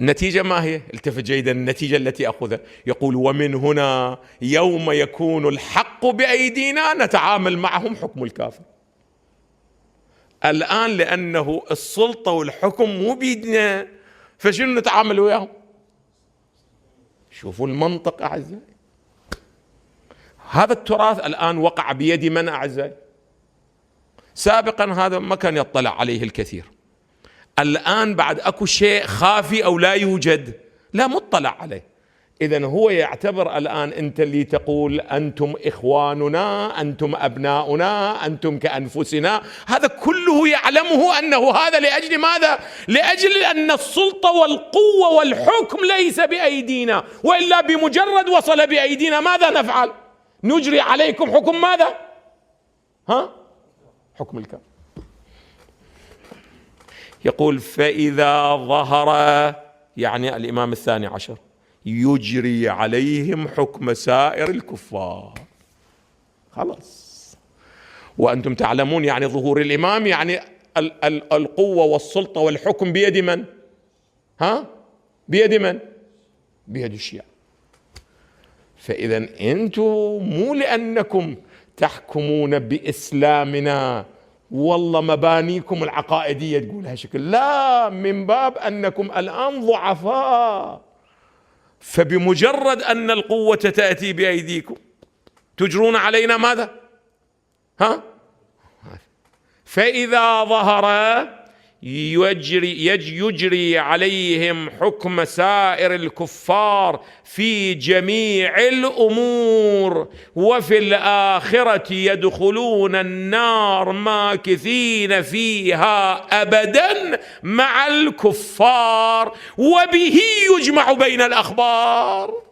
النتيجة ما هي؟ التفت جيدا، النتيجة التي أخذها يقول: ومن هنا يوم يكون الحق بأيدينا نتعامل معهم حكم الكافر. الآن لأنه السلطة والحكم مو بيدنا، فشنو نتعامل وياهم؟ شوفوا المنطق أعزائي. هذا التراث الآن وقع بيد من أعزائي؟ سابقا هذا ما كان يطلع عليه الكثير. الآن بعد أكو شيء خافي أو لا يوجد؟ لا، مطلع عليه. إذن هو يعتبر الآن أنت اللي تقول أنتم إخواننا، أنتم أبناؤنا، أنتم كأنفسنا، هذا كله يعلمه أنه هذا لأجل ماذا؟ لأجل أن السلطة والقوة والحكم ليس بأيدينا، وإلا بمجرد وصل بأيدينا ماذا نفعل؟ نجري عليكم حكم ماذا؟ حكم الكافر. يقول: فإذا ظهر، يعني الإمام الثاني عشر، يجري عليهم حكم سائر الكفار. خلاص. وأنتم تعلمون يعني ظهور الإمام يعني القوة والسلطة والحكم بيد من؟ بيد من؟ بيد الشيعة. فإذا أنتم مو لأنكم تحكمون بإسلامنا والله مبانيكم العقائدية تقول هالشكل، لا، من باب أنكم الآن ضعفاء، فبمجرد أن القوة تأتي بأيديكم تجرون علينا ماذا؟ فإذا ظهر يجري عليهم حكم سائر الكفار في جميع الأمور، وفي الآخرة يدخلون النار ماكثين فيها أبدا مع الكفار، وبه يجمع بين الأخبار.